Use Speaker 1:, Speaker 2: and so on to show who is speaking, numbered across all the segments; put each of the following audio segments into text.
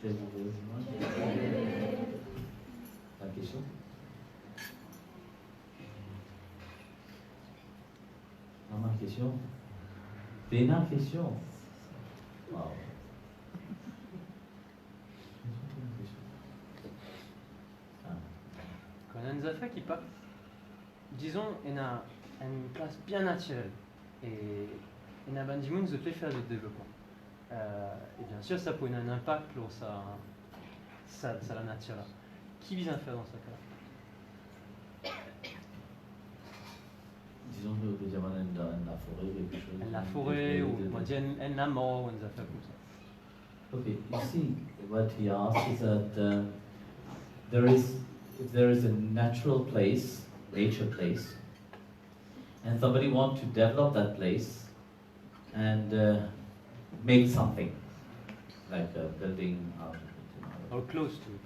Speaker 1: La question? Ma question? Bena question? Wow.
Speaker 2: Quand on a une affaire qui part, disons, on a une place bien naturelle et on a du monde qui peut faire du développement. Et bien sûr, ça peut avoir un impact sur la nature. Qui vise à faire dans ce cas-là?
Speaker 1: Disons que vous avez la forêt, quelque chose.
Speaker 2: La forêt, ou un mort, ou une affaire comme ça.
Speaker 1: Okay, you see, what he asked is that if there is a natural place, nature place, and somebody wants to develop that place and make something, like a building out of it.
Speaker 2: Or close to it.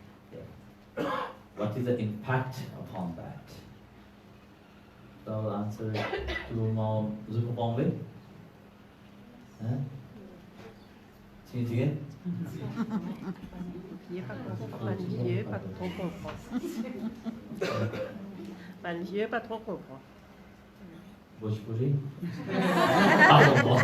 Speaker 1: Yeah. What is the impact upon that? So I'll answer to more Zupongli. Huh? See it again?
Speaker 3: Pas trop comprend.
Speaker 1: Bhojpuri? Pardon.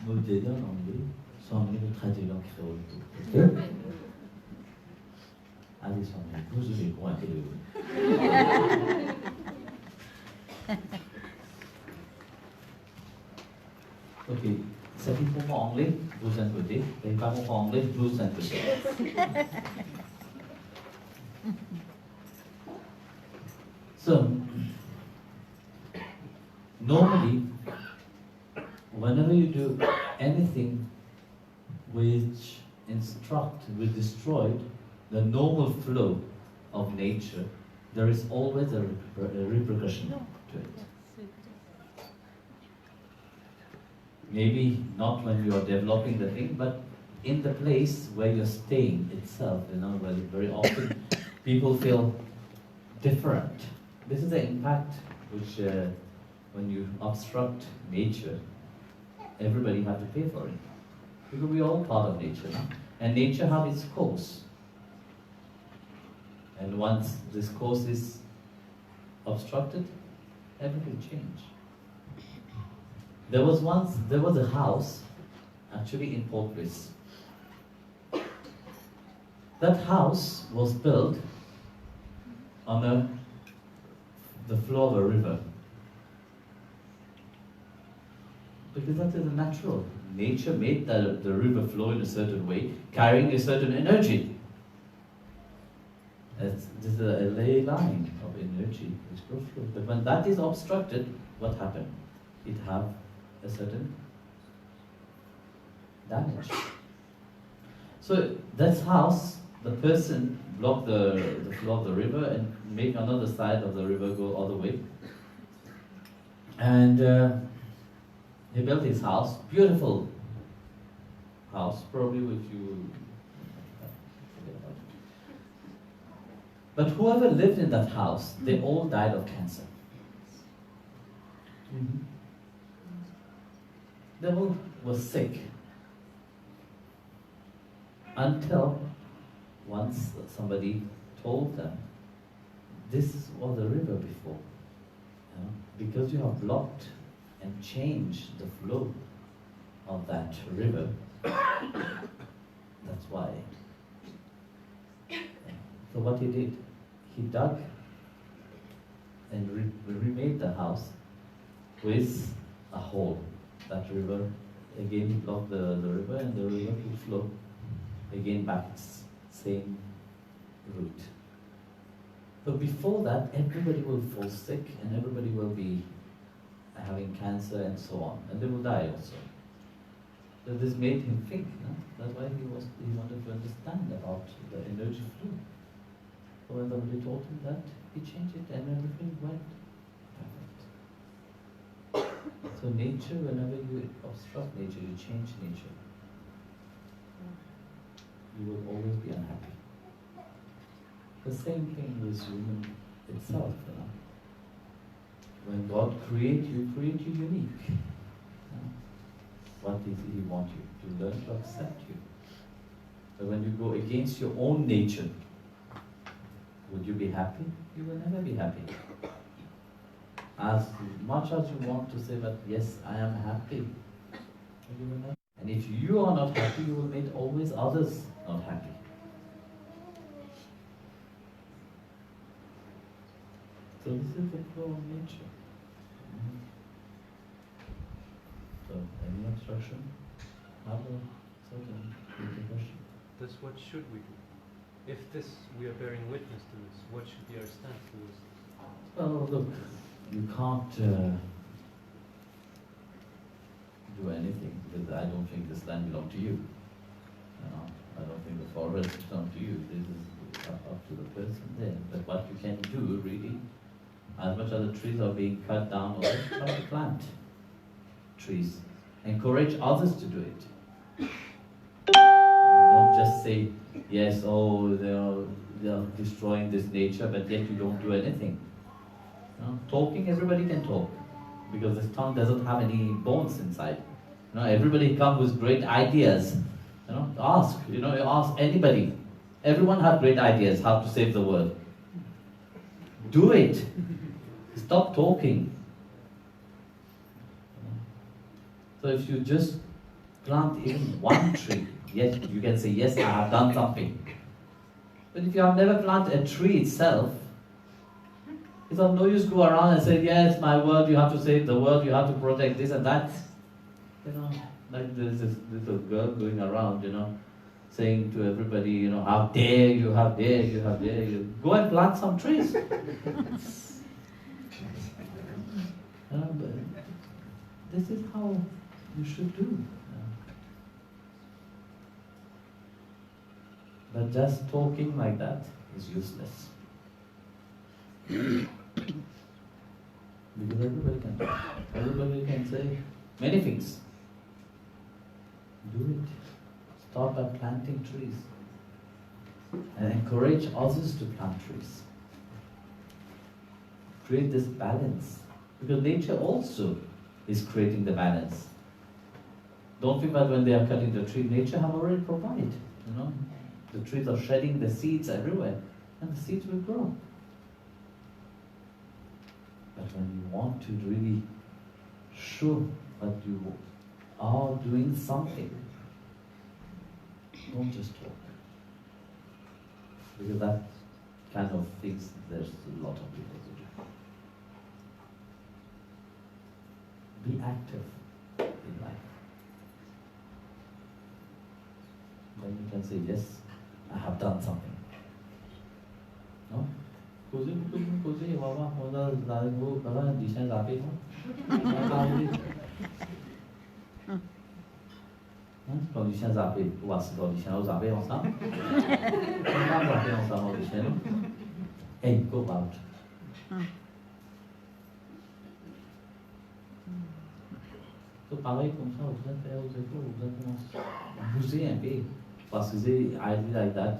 Speaker 1: Mujhe en anglais, Swami le traduit en créole. Allez Swami, vous avez compris. Ok, ça qui comprend anglais, vous inquiétez. Et pas comprend anglais, vous inquiétez. So, normally, whenever you do anything which will destroy the normal flow of nature, there is always a repercussion to it. Maybe not when you are developing the thing, but in the place where you're staying itself, where very often people feel different. This is the impact which, when you obstruct nature, everybody has to pay for it. Because we are all part of nature, no? And nature has its course. And once this course is obstructed, everything changes. There was a house, actually in Port Louis. That house was built on the floor of a river. Because that is natural. Nature made the river flow in a certain way, carrying a certain energy. This is a ley line of energy which goes through. But when that is obstructed, what happened? It have a certain damage. So that's house, the person blocked the flow of the river and make another side of the river go all the way. And he built his house, beautiful house, probably if you forget about it. But whoever lived in that house, they all died of cancer. Mm-hmm. They all were sick until once somebody told them, this was the river before. Because you have blocked and changed the flow of that river, that's why. So what he did, he dug and remade the house with a hole. That river, again he blocked the river and the river would flow again back its same route. So before that, everybody will fall sick and everybody will be having cancer and so on, and they will die also. So this made him think. No? That's why he wanted to understand about the energy flow. So when somebody told him that, he changed it and everything went perfect. So nature, whenever you obstruct nature, you change nature, you will always be unhappy. The same thing with human itself. When God creates you unique. what does he want you? To learn to accept you. But when you go against your own nature, would you be happy? You will never be happy. As much as you want to say that, yes, I am happy, you will never. And if you are not happy, you will make always others not happy. So this is the flow of nature. So, any obstruction? Have a certain question.
Speaker 2: Thus, what should we do? If we are bearing witness to this, what should be our stance to this?
Speaker 1: Well, look, you can't do anything because I don't think this land belongs to you. I don't think the forest belongs to you. This is up to the person there. But what you can do, really, as much as the trees are being cut down, try to plant trees. Encourage others to do it. Don't just say, yes, oh, they are destroying this nature, but yet you don't do anything. Talking, everybody can talk, because this tongue doesn't have any bones inside. Everybody comes with great ideas. Ask. Ask anybody. Everyone has great ideas how to save the world. Do it. Stop talking. So if you just plant even one tree, yes, you can say, yes, I have done something. But if you have never planted a tree itself, it's of no use go around and say, yes, my world, you have to save the world, you have to protect this and that. Like there's this little girl going around, saying to everybody, how dare you, how dare you, how dare you. Go and plant some trees. But this is how you should do. But just talking like that is useless. Because everybody can talk. Everybody can say many things. Do it. Start by planting trees. And encourage others to plant trees. Create this balance. Because nature also is creating the balance. Don't think that when they are cutting the tree, nature have already provided. The trees are shedding the seeds everywhere, and the seeds will grow. But when you want to really show that you are doing something, don't just talk. Because that kind of things, there's a lot of people who do. Be active in life. Then you can say, yes, I have done something. No? Kuzi, Baba, Hoda, Zalibu, Baba, Dishan Zapi, Dishan Zapi, was Dishan Zapi ensemble. Zapi ensemble, Dishan. Hey, go out. तो pareil comme ça, vous êtes faire, vous êtes bouger un peu. Parce que c'est, I do like that,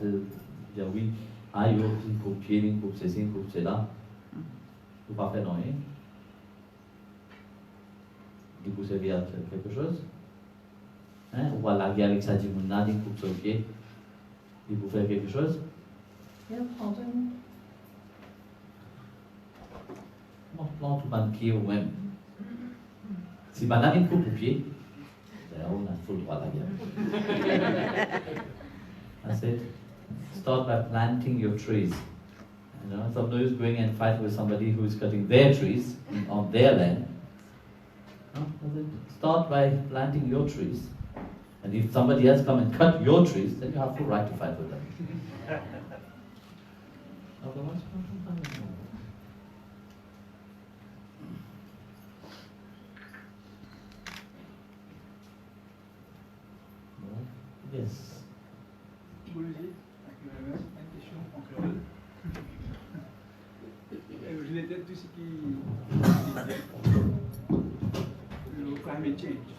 Speaker 1: oui, aïe, pour pied, pour ceci, pour cela. Vous pas faire rien. Vous servir à quelque chose. Ou à la guerre avec sa dimouna, pour son pied. Et vous faire quelque chose. Et après, on plante un pied ou même. Si madame coupe au pied, on a full droit à la guerre. That's it. Start by planting your trees. It's of no use going and fight with somebody who is cutting their trees on their land. Start by planting your trees. And if somebody else come and cut your trees, then you have full right to fight with them. Otherwise, yes.
Speaker 4: Guruji, une question en créole. Je l'ai dit tout ce qui le climate change.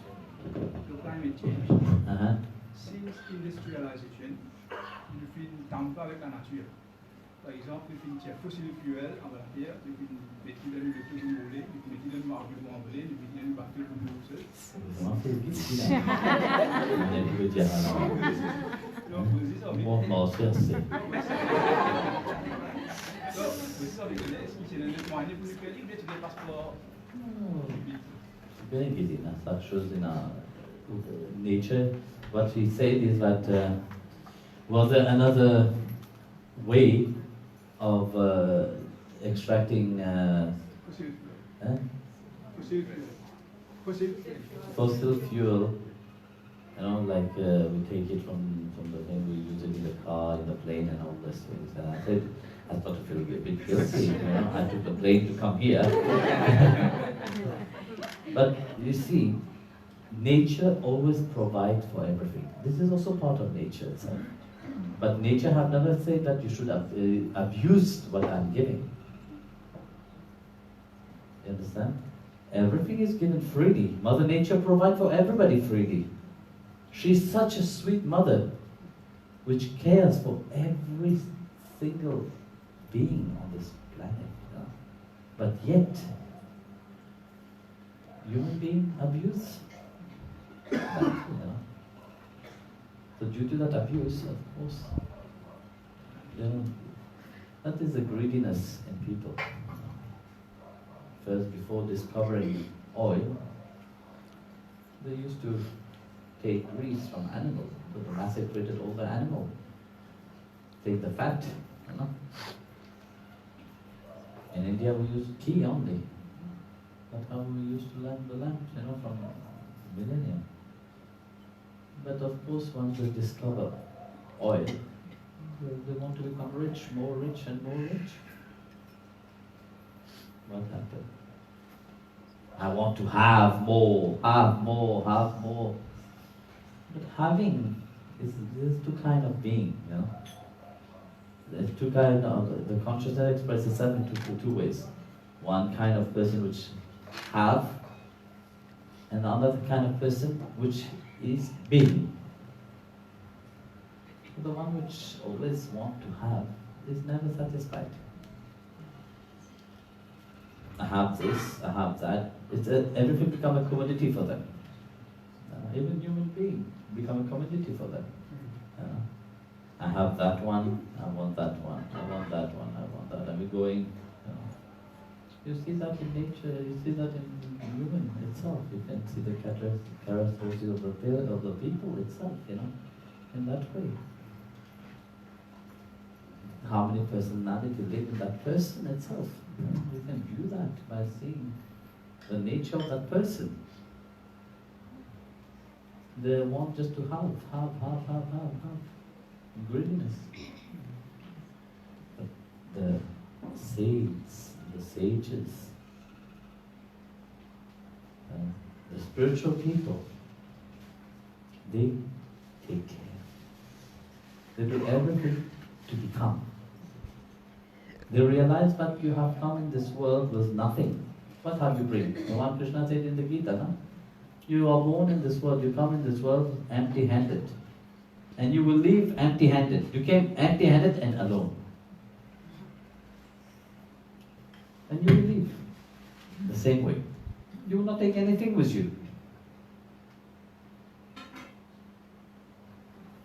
Speaker 4: Le climate change. Since industrialization, il fait une tampe avec la nature. Par exemple, il fait une fossile fuel en la terre, il fait une méthylène de tout brûlé, il fait une méthylène marbre de brûlé, il fait une batterie de l'eau.
Speaker 1: Maurícias. Very easy, that shows in our nature. What we said is that was there another way of extracting fossil fuel, like we take it from the thing, we use it in the car, in the plane and all these things. And I said, I thought to feel a bit guilty, I took the plane to come here. But you see, nature always provides for everything. This is also part of nature itself. But nature have never said that you should abuse what I'm giving. You understand? Everything is given freely. Mother Nature provides for everybody freely. She's such a sweet mother, which cares for every single being on this planet. But yet, human being abuse that, So due to that abuse, of course, that is the greediness in people. First, before discovering oil, they used to take grease from animals, so they massacred all the animal. Take the fat, In India we use ghee only. That's how we used to lamp the lamps, from millennia. But of course, once they discover oil, they want to become rich and more rich. What happened? I want to have more. But having there's two kind of being, There's two kind of, the consciousness expresses itself in two ways. One kind of person which have, and another kind of person which is being. The one which always want to have is never satisfied. I have this, I have that. Everything become a commodity for them. Even human being become a commodity for them. I have that one, I want that one, I want that one, I want that. And we're going, You see that in nature, you see that in human itself. You can see the characteristics of the people itself, in that way. How many personalities live in that person itself? You can view that by seeing the nature of that person. They want just to have. Greediness. But the saints, the sages, the spiritual people, they take care. They do everything to become. They realize that you have come in this world with nothing. What have you bring? Bhagavan Krishna said in the Gita, no? You are born in this world, you come in this world empty-handed. And you will leave empty-handed. You came empty-handed and alone. And you will leave the same way. You will not take anything with you.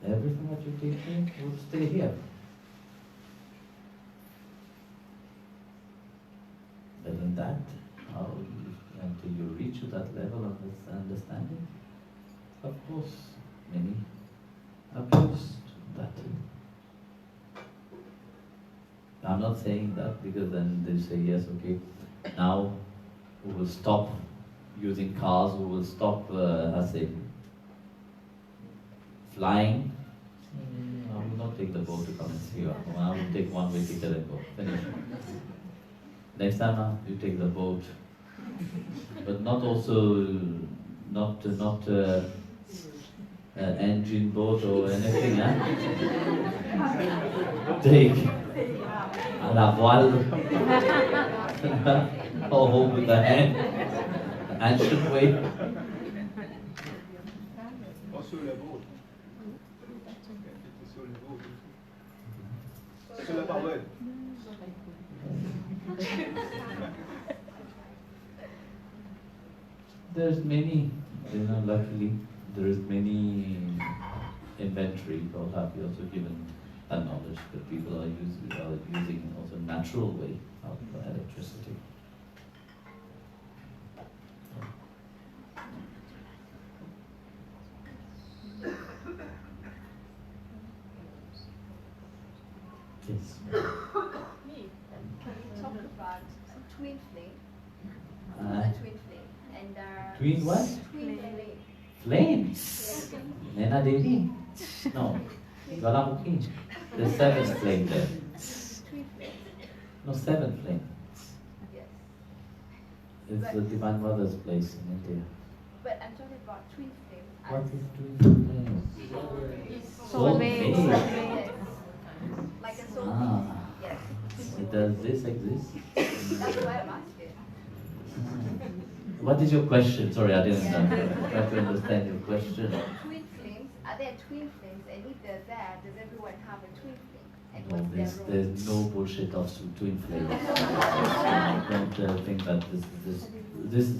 Speaker 1: Everything that you take here will stay here. But in that, until you reach to that level of this understanding, of course, many abuse that. I'm not saying that because then they say, yes, okay, now we will stop using cars, we will stop, flying. I will not take the boat to come and see you. I will take one-way ticket and go. Finish. Next time you take the boat. But not also, not engine boat or anything, Take à la voile, or hold with the hand should wait.
Speaker 4: Sur le boat. Sur la parole.
Speaker 1: There's many, luckily, there is many inventory, God have also given that knowledge that people are using also natural way of electricity. Yes.
Speaker 5: Me. We talk about twin flame. Twin flame. And
Speaker 1: twin what?
Speaker 5: Twin flame.
Speaker 1: Flames. Nena Devi? No. Galamukhi. There's 7 flames there.
Speaker 5: Twin flame.
Speaker 1: No, 7 flames.
Speaker 5: Yes.
Speaker 1: It's the Divine Mother's place in India.
Speaker 5: But I'm talking about twin flame.
Speaker 1: What is twin flame?
Speaker 5: Soulmate.
Speaker 1: Soulmate.
Speaker 5: Yes. Like a soulmate. Yes.
Speaker 1: Does this exist?
Speaker 5: That's why I'm asking.
Speaker 1: What is your question? Sorry, I didn't try to understand your question.
Speaker 5: Twin flames, are there twin flames? And if they're there, does everyone have a twin flame? And
Speaker 1: No,
Speaker 5: what's their role?
Speaker 1: there's no bullshit of twin flames. Don't think that this.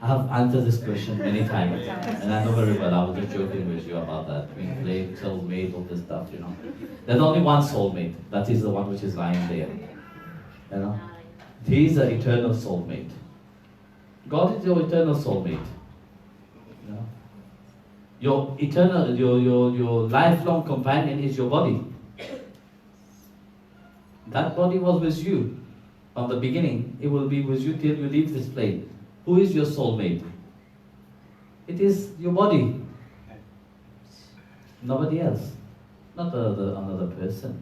Speaker 1: I have answered this question many times, and I know very well. I was just joking with you about that twin flame, soulmate, all this stuff. There's only one soulmate. That is the one which is lying there. He is the eternal soulmate. God is your eternal soulmate. Your eternal, your lifelong companion is your body. That body was with you from the beginning. It will be with you till you leave this plane. Who is your soulmate? It is your body. Nobody else. Not another person.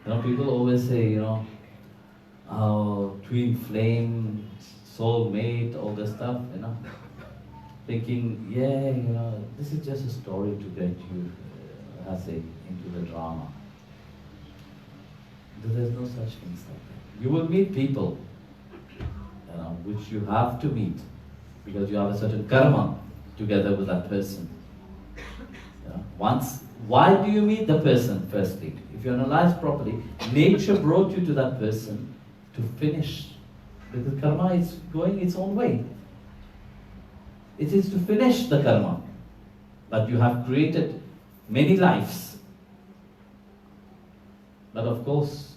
Speaker 1: People always say, twin flame, soulmate, all this stuff, thinking, this is just a story to get you, into the drama. There's no such things like that. You will meet people, which you have to meet, because you have a certain karma together with that person. Why do you meet the person, firstly? If you analyze properly, nature brought you to that person to finish. Because karma is going its own way. It is to finish the karma. But you have created many lives. But of course,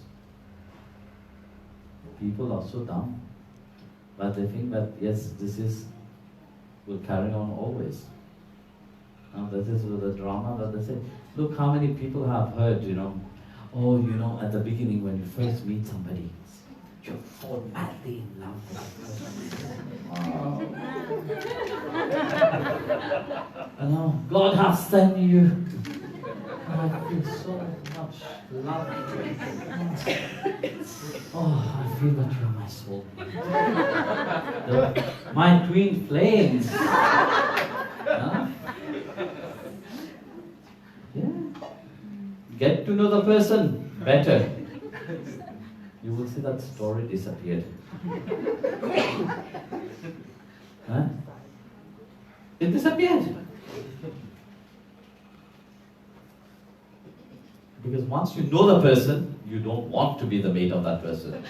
Speaker 1: people are so dumb. But they think that, yes, will carry on always. Now that is with the drama, but they say, look how many people have heard, at the beginning when you first meet somebody, you fall madly in love with that person. God has sent you. I feel so much love. I feel that you are my soul. My twin flames. Get to know the person better. You will see that story disappeared. It disappeared. Because once you know the person, you don't want to be the mate of that person.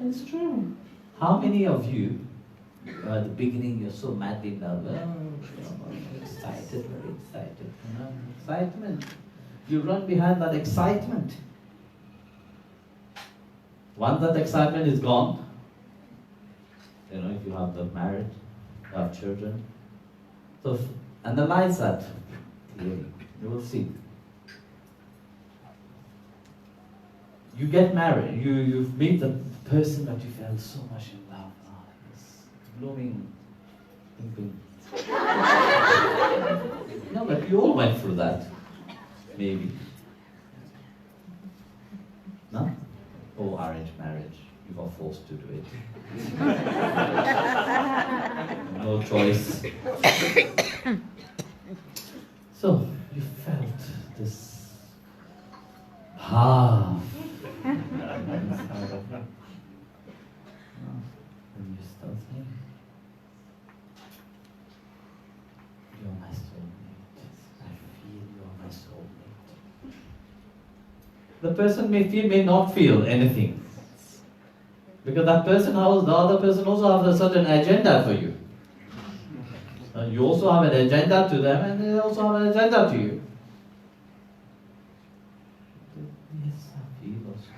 Speaker 1: It's true. How many of you, at the beginning, you're so madly in love, excited, very excited, excitement. You run behind that excitement. Once that excitement is gone, if you have the marriage, you have children, so analyze that clearly. You will see. You get married, you meet the person that you fell so much in love. This blooming, thinking. No, but you all went through that. Maybe. No? Or arranged marriage. You got forced to do it. No choice. So, you felt this half. And you start saying, you're my soulmate. I feel you're my soulmate. The person may not feel anything. Because that person, the other person also has a certain agenda for you. You also have an agenda to them, and they also have an agenda to you. Yes, I feel also.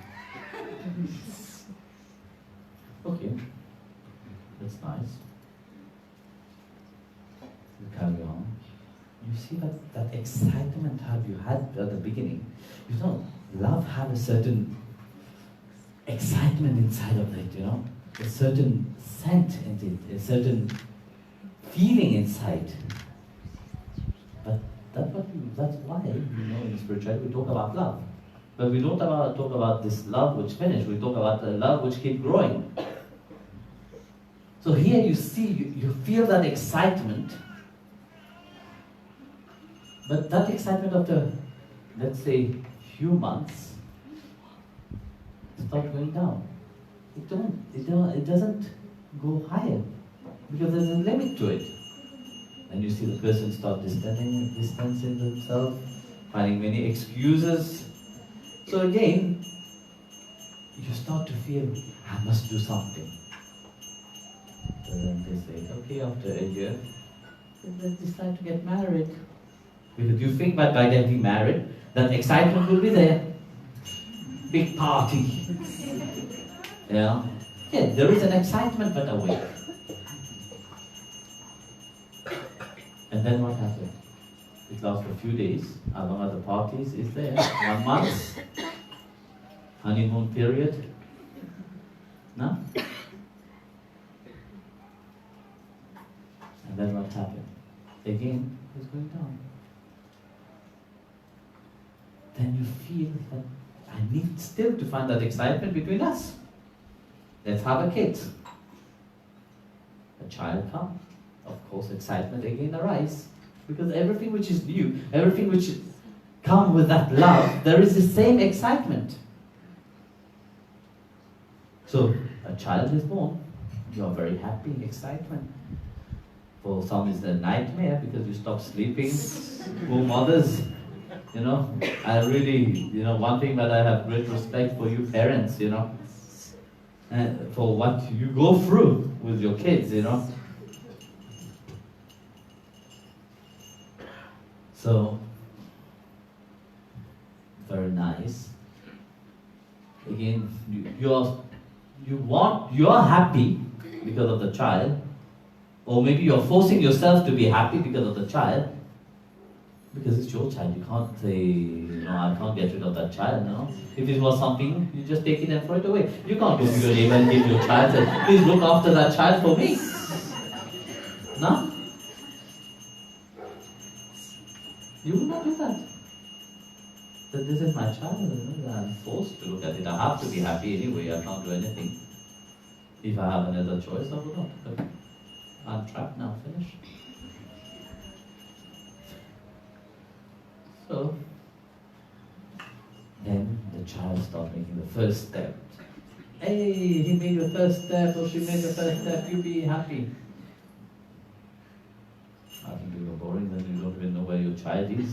Speaker 1: Okay, that's nice. You carry on. You see that excitement have you had at the beginning. You know, love have a certain excitement inside of it, you know, a certain scent in it, a certain feeling inside. But that's why, you know, in spirituality we talk about love. But we don't talk about this love which finished, we talk about the love which keep growing. So here you see, you feel that excitement, but that excitement after, let's say, few months, start going down. It doesn't go higher because there's a limit to it. And you see the person start distancing themselves, finding many excuses. So again, you start to feel, I must do something. So then they say, okay, after a year, let's decide to get married. Because you think that by getting married, that excitement will be there. Big party. Yeah, there is an excitement but away. And then what happens? It lasts for a few days. How long are the parties? Is there 1 month? Honeymoon period? No? And then what happened? Again, it's going down. Then you feel that I need still to find that excitement between us. Let's have a kid. A child comes. Of course, excitement again arises. Because everything which is new, everything which comes with that love, there is the same excitement. So, a child is born. You are very happy, excitement. For some it's a nightmare because you stop sleeping. Poor mothers. You know, I really, one thing that I have great respect for you parents, for what you go through with your kids, So, very nice. Again, you are happy because of the child, or maybe you're forcing yourself to be happy because of the child. Because it's your child, you can't say, I can't get rid of that child, no? If it was something, you just take it and throw it away. You can't go to your neighbor and give your child and say, please look after that child for me. No? You will not do that. But this is my child, I'm forced to look at it. I have to be happy anyway, I can't do anything. If I have another choice, I would not. But I'm trapped now, finished. So, then the child starts making the first step. Hey, he made the first step, or she made the first step, you be happy. I think you're boring, then you don't even know where your child is.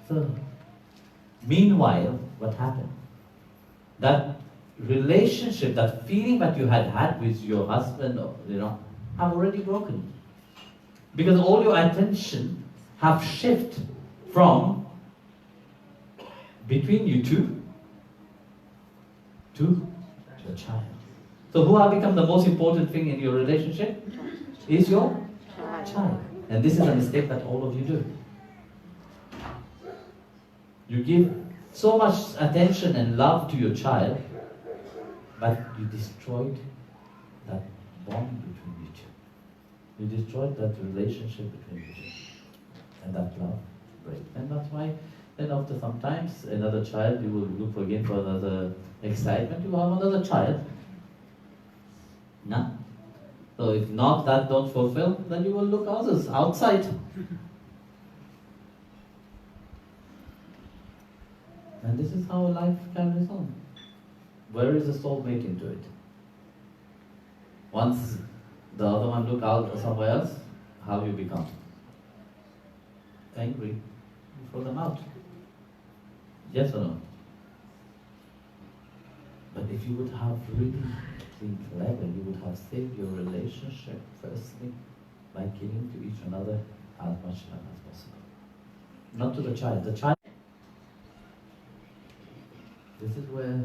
Speaker 1: So, meanwhile, what happened? That relationship, that feeling that you had with your husband, have already broken. Because all your attention have shifted from between you two to your child. So who have become the most important thing in your relationship? Is your child. And this is a mistake that all of you do. You give so much attention and love to your child, but you destroyed that bond between you two. You destroyed that relationship between you two. And that love breaks. And that's why then after some times, another child, you will look again for another excitement, you have another child. No? So if not that don't fulfill, then you will look others outside. And this is how life carries on. Where is the soul mate into it? Once the other one look out somewhere else, how you become? Angry. You throw them out. Yes or no? if you would have really been clever, you would have saved your relationship firstly by giving to each another as much love as possible. Not to the child. The child. This is where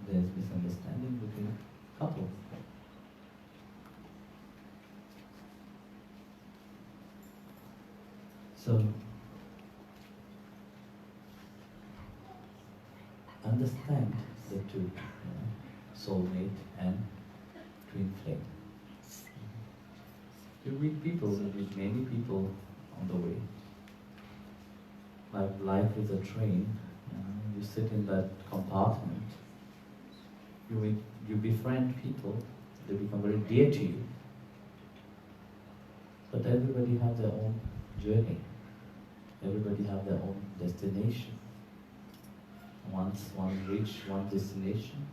Speaker 1: there's misunderstanding between couples. So, understand the two, soulmate and twin flame. You meet people, you meet many people on the way. Like life is a train, you sit in that compartment, you befriend people, they become very dear to you. But everybody has their own journey. Everybody have their own destination. Once one reach one destination,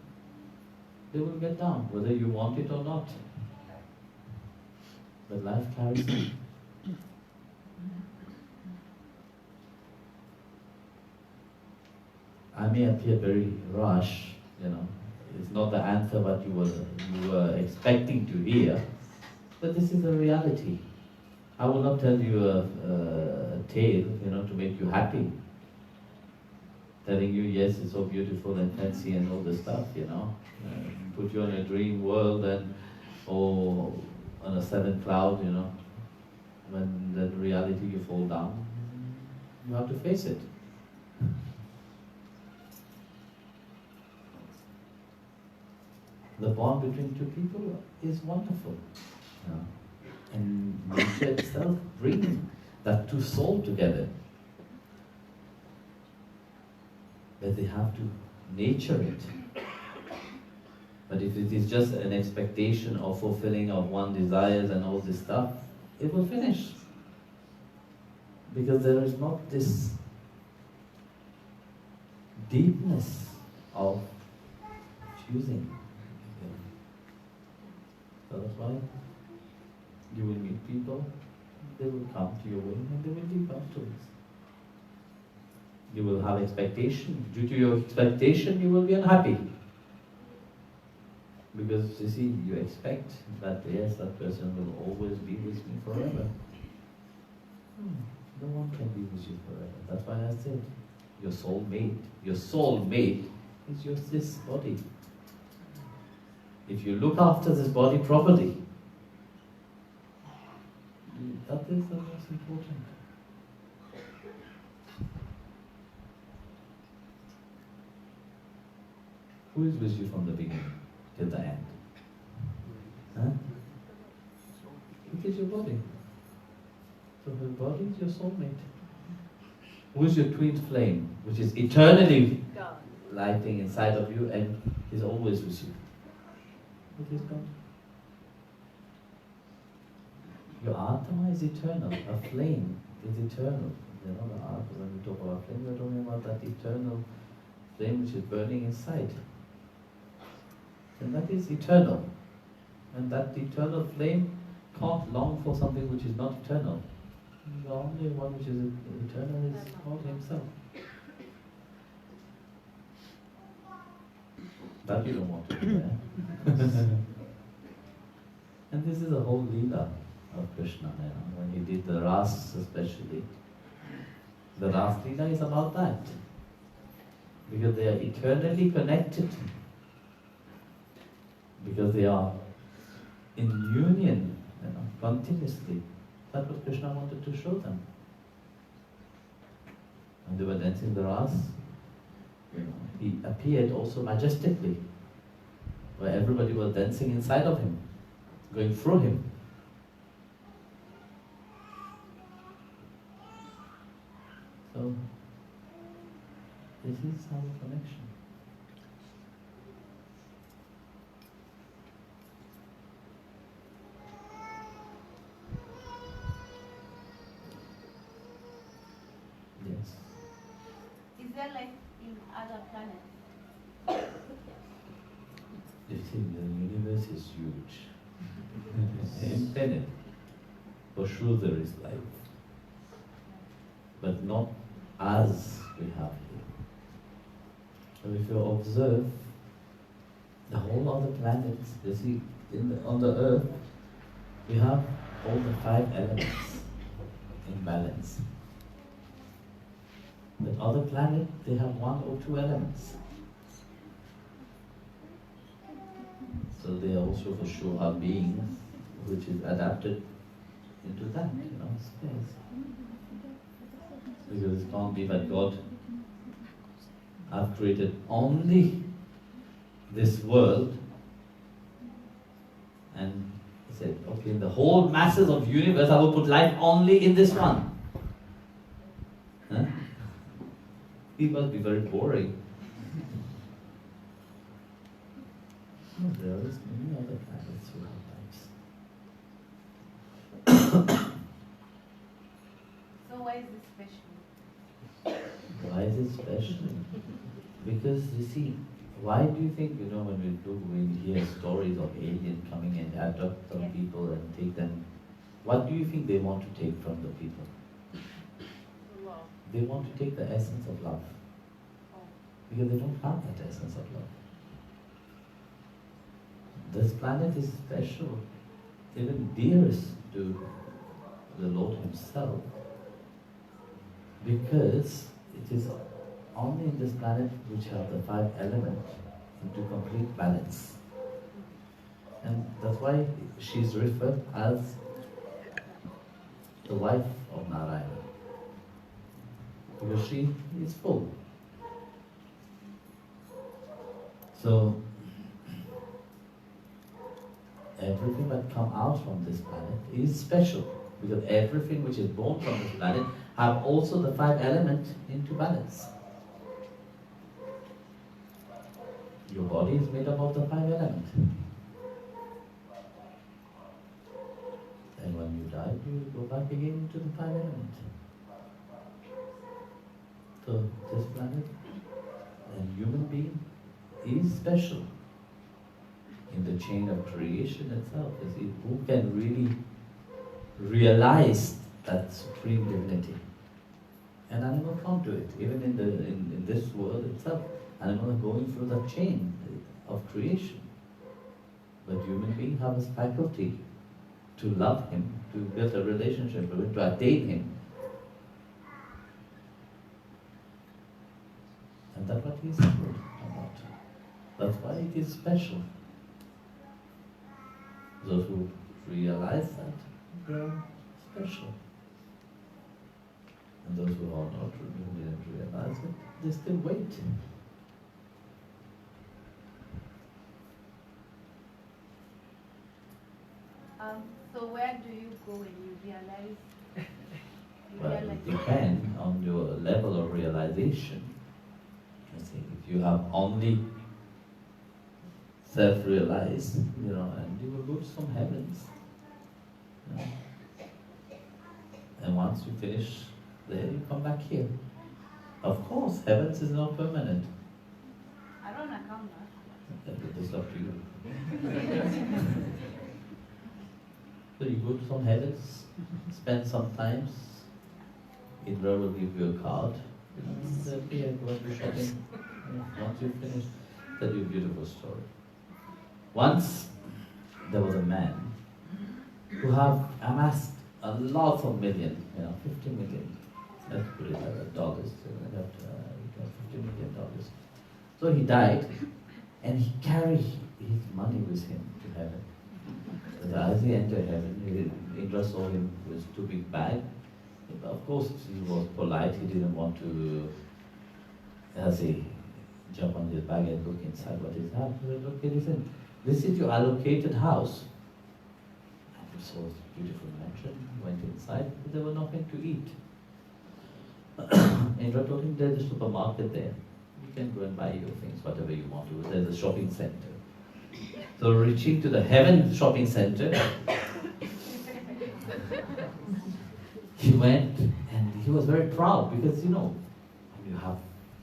Speaker 1: they will get down, whether you want it or not. But life carries on. I may appear very rash, it's not the answer what you were expecting to hear, but this is a reality. I will not tell you a tale, to make you happy. Telling you, yes, it's so beautiful and fancy and all this stuff, put you on a dream world and, on a seventh cloud, when the reality you fall down, you have to face it. The bond between two people is wonderful. And nature itself brings that two souls together. But they have to nurture it. But if it is just an expectation of fulfilling of one's desires and all this stuff, it will finish. Because there is not this deepness of choosing. So that's why you will meet people, they will come to your way and they will leave afterwards. You will have expectation. Due to your expectation, you will be unhappy. Because you see, you expect that yes, that person will always be with me forever. No one can be with you forever. That's why I said, your soulmate is this body. If you look after this body properly, that is the most important. Who is with you from the beginning till the end? Huh? It is your body. So the body is your soulmate. Who is your twin flame, which is eternally lighting inside of you and is always with you? It is God. Your Atma is eternal. A flame is eternal. The Atma, when we talk about flame, we are talking about that eternal flame which is burning inside. And that is eternal. And that eternal flame can't long for something which is not eternal. The only one which is eternal is God Himself. That you don't want to be there. And this is a whole Leela of Krishna, when he did the Ras especially. The Ras Leela is about that. Because they are eternally connected. Because they are in union, continuously. That's what Krishna wanted to show them. When they were dancing the Ras, he appeared also majestically, where everybody was dancing inside of him, going through him. So, this is our connection. Yes.
Speaker 5: Is there life in other planets?
Speaker 1: You see, the universe is huge. Infinite. For sure there is life. But not as we have here. So if you observe the whole of the planets, you see, on the earth, we have all the 5 elements in balance. But other planets, they have 1 or 2 elements. So they also for sure are beings which is adapted into that, space. Because it can't be that God have created only this world and said, okay, in the whole masses of universe I will put life only in this one. Huh? It must be very boring. No, there is many other planets who have lives.
Speaker 5: So why is this special?
Speaker 1: Why is it special? Because you see, why do you think, when we hear stories of aliens coming and adopt some people and take them, what do you think they want to take from the people?
Speaker 3: Love.
Speaker 1: They want to take the essence of love. Because they don't have that essence of love. This planet is special, even dearest to the Lord Himself, because it is only in this planet which have the 5 elements into complete balance. And that's why she is referred as the wife of Narayana, because she is full. So, everything that comes out from this planet is special, because everything which is born from this planet have also the 5 elements into balance. Your body is made up of the 5 elements. And when you die, you go back again into the 5 elements. So this planet and human being is special in the chain of creation itself. You see, who can really realize that supreme divinity? An animal can't do it. Even in this world itself, animals are going through the chain of creation. But human beings have this faculty to love Him, to build a relationship with Him, to attain Him. And that's what He is good about. That's why it is special. Those who realize that, they are special. And those who are not realize it, they still wait.
Speaker 5: So where do you go when you realize?
Speaker 1: Well, it depends on your level of realization. I think if you have only self-realized, and you will go to some heavens. And once you finish there, you come back here. Of course, heavens is not permanent.
Speaker 5: I don't want to come back.
Speaker 1: That is up to you. So you go to some heavens, spend some time. Indra will give you a card. Say, okay, go and do shopping. Once you finish, tell you a beautiful story. Once there was a man who have amassed a lot of millions, 50 million. Let's put it like dollars. He got $50 million. So he died, and he carried his money with him to heaven. So as he entered heaven, Indra saw him with 2 big bags. Of course, he was polite. He didn't want to, jump on his bag and look inside what is that. He said, okay, listen, this is your allocated house. And he saw this beautiful mansion, went inside, but there was nothing to eat. Indra told him, there's a supermarket there. You can go and buy your things, whatever you want to. There's a shopping center. So reaching to the heaven shopping center, he went and he was very proud because, when you have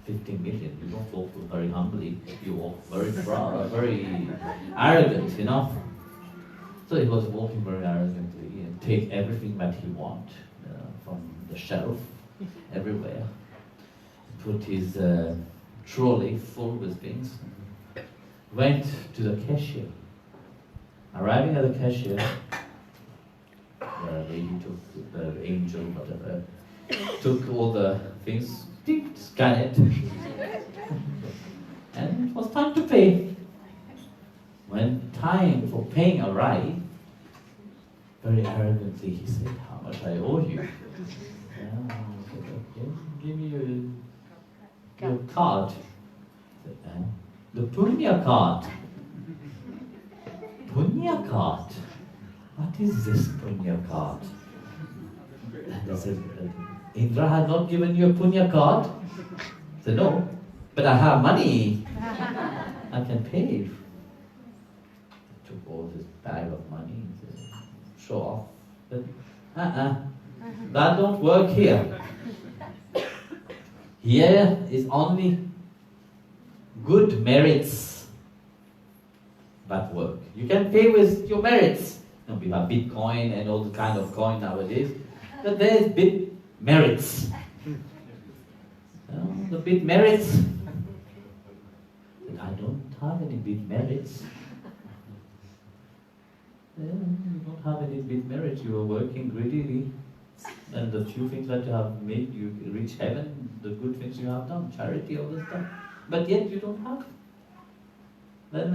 Speaker 1: 15 million, you don't walk very humbly, you walk very proud, very arrogant, So he was walking very arrogantly and take everything that he want from the shelf, everywhere. Put his trolley full with things. went to the cashier. Arriving at the cashier, the lady took, the angel, whatever, took all the things, scanned it, and it was time to pay. When time for paying arrived, very arrogantly he said, "How much I owe you?" Yeah, I said, "Okay, give me your card." I said, "The Punya card." Punya card? What is this Punya card? And I said, "Indra had not given you a Punya card?" I said, "No, but I have money. I can pay." I took all this bag of money to show off. But, that don't work here. Here is only good merits that work. You can pay with your merits. You know, we have Bitcoin and all the kind of coin nowadays, but there is bit merits. The bit merits. But I don't have any bit merits. You don't have any bit merits. You are working greedily, and the few things that you have made, you reach heaven. The good things you have done, charity, all this stuff. But yet you don't have. Then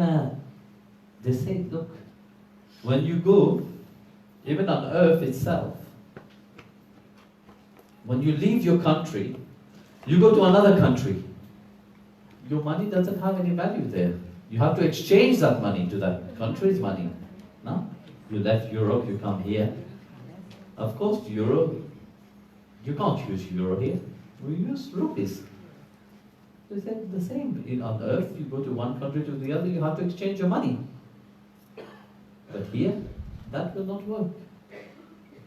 Speaker 1: they say, look, when you go, even on earth itself, when you leave your country, you go to another country. Your money doesn't have any value there. You have to exchange that money to that country's money. No? You left Europe, you come here. Of course, euro, you can't use euro here. We use rupees. They said the same. On earth, you go to one country to the other, you have to exchange your money. But here, that will not work.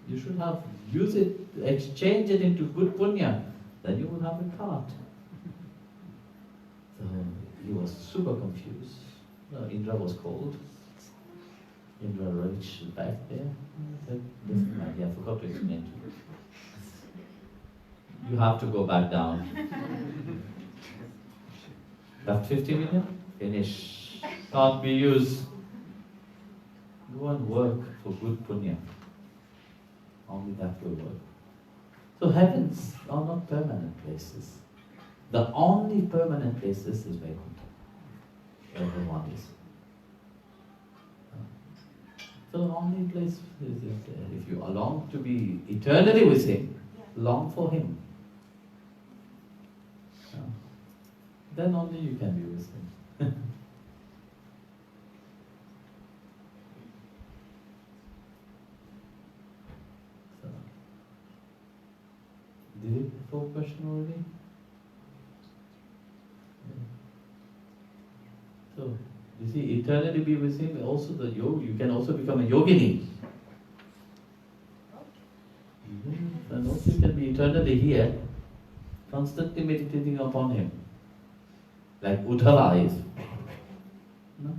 Speaker 1: You should have, use it, exchange it into good punya. Then you will have a card. So he was super confused. Indra was called. Indra reached back there. He said, "Listen, my dear, I forgot to explain to you. You have to go back down. That 50 million? Finish. Can't be used. Go and work for good punya. Only that will work." So heavens are not permanent places. The only permanent places is Vaikuntha. Everyone is. So the only place is if you long to be eternally with Him, long for Him. Then only you can be with Him. So, did you have a question already? So, you see, eternally be with Him, also the yoga, you can also become a yogini. And also you can be eternally here, constantly meditating upon Him. Like Uddhava is. No?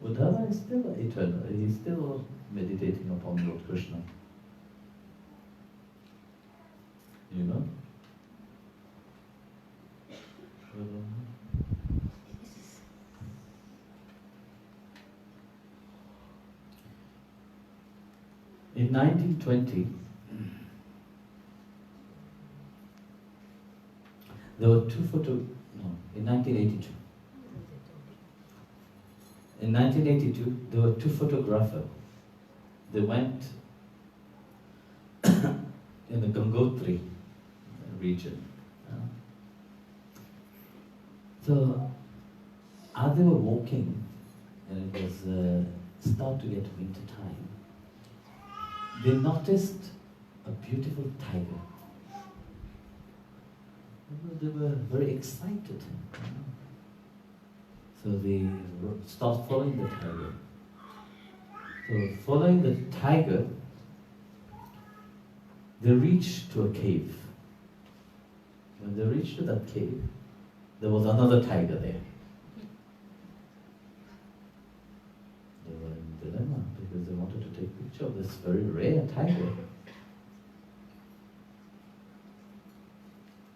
Speaker 1: Uddhava is still eternal, he is still meditating upon Lord Krishna. You know? In 1920, there were in 1982. In 1982, there were two photographers. They went in the Gangotri region. So, as they were walking, and it was start to get winter time, they noticed a beautiful tiger. They were very excited. So they start following the tiger. So following the tiger, they reached to a cave. When they reached to that cave, there was another tiger there. They were in dilemma because they wanted to take a picture of this very rare tiger.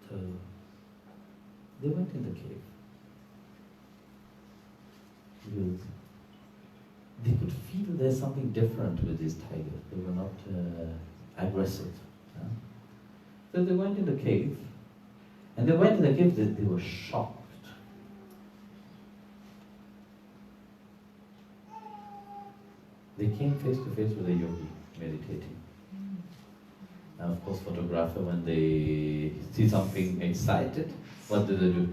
Speaker 1: So they went in the cave. because they could feel there's something different with these tigers. They were not aggressive. So they went in the cave, and they went in the cave, they were shocked. They came face to face with a yogi meditating. Now, of course, photographer, when they see something excited, what do they do?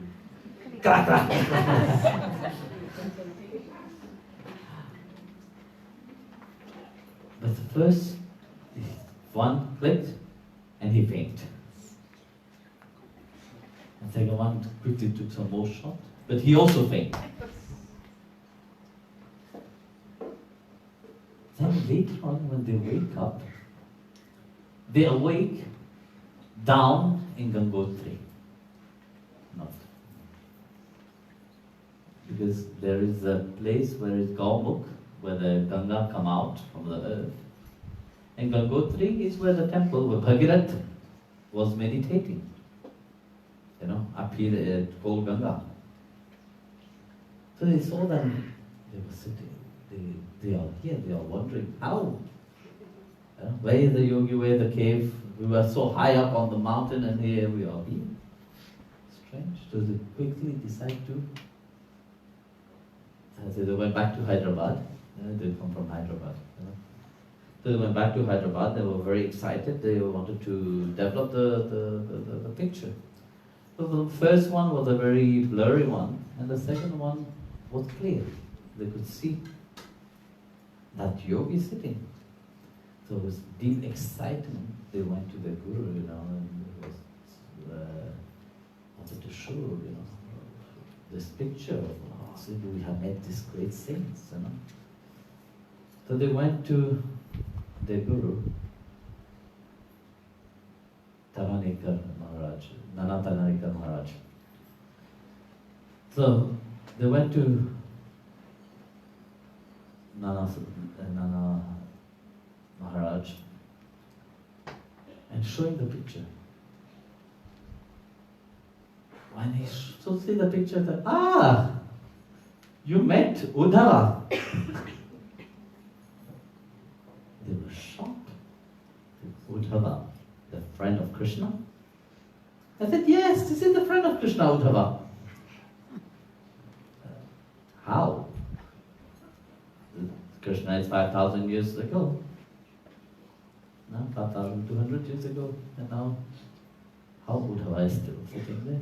Speaker 1: Crack, crack. But the first one clicked, and he fainted. And second one quickly took some more shot, but he also fainted. Then later on, when they wake up, they awake down in Gangotri. Not. Because there is a place where it's Gaumukh, where the Ganga come out from the earth. And Gangotri is where the temple, where Bhagirath was meditating. Up here at Kol Ganga. So they saw them, they were sitting. They are here, they are wondering, how? Where is the yogi, where is the cave? We were so high up on the mountain and here we are here. Strange. So they quickly decide to, so they went back to Hyderabad. They come from Hyderabad. So they went back to Hyderabad, they were very excited, they wanted to develop the picture. So the first one was a very blurry one, and the second one was clear. They could see that yogi sitting. So with deep excitement, they went to the Guru, and wanted to show, this picture of, so we have met these great saints, So they went to their Guru, Taranikar Maharaj, Nana Taranikar Maharaj. So they went to Nana Maharaj and showing the picture. When he see the picture, that you met Uddhava. They were shocked. Uddhava, the friend of Krishna? I said, yes, this is the friend of Krishna, Uddhava. How? Krishna is 5,000 years ago. Now 5,200 years ago. And now, how Uddhava is still sitting there?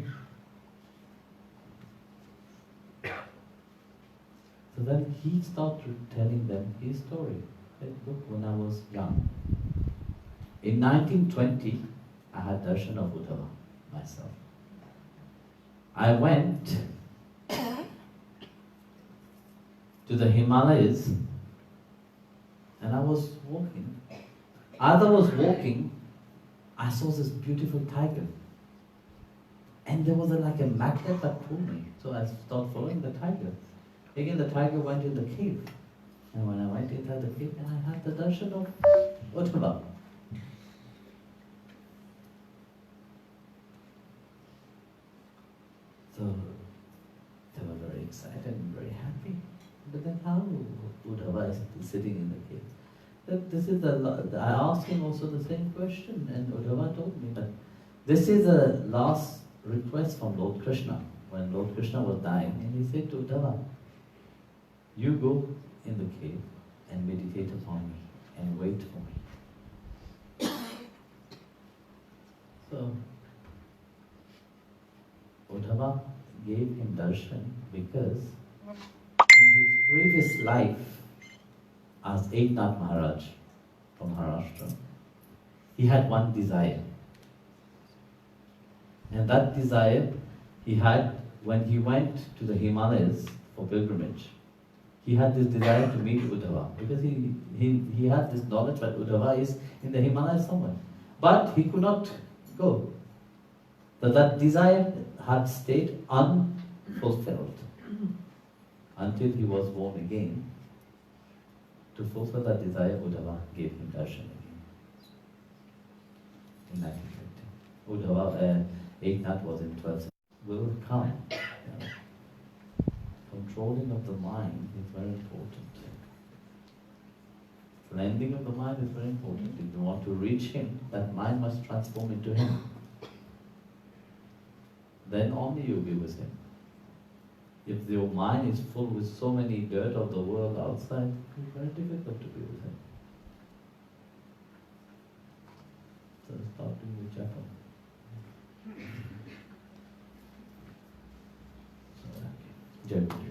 Speaker 1: So then he started telling them his story. Look, when I was young, in 1920, I had darshan of Uddhava myself. I went to the Himalayas and I was walking. As I was walking, I saw this beautiful tiger. And there was like a magnet that pulled me. So I started following the tiger. Again, the tiger went in the cave. And when I went inside the cave, and I had the darshan of Uddhava. So they were very excited and very happy. But then how Uddhava is sitting in the cave? This is I asked him also the same question, and Uddhava told me that this is the last request from Lord Krishna, when Lord Krishna was dying, and he said to Uddhava, you go in the cave and meditate upon me and wait for me. So Uddhava gave him darshan because in his previous life as Eknath Maharaj from Maharashtra, he had one desire. And that desire he had when he went to the Himalayas for pilgrimage. He had this desire to meet Uddhava because he had this knowledge that Uddhava is in the Himalayas somewhere. But he could not go. So that desire had stayed unfulfilled until he was born again. To fulfill that desire, Uddhava gave him darshan again. In 1950. Uddhava, Eknath was in 12th century. Will come from controlling of the mind is very important. Cleansing of the mind is very important. If you want to reach him, that mind must transform into him. Then only you'll be with him. If your mind is full with so many dirt of the world outside, it's very difficult to be with him. So start doing the japa. So, okay. Jai Guru.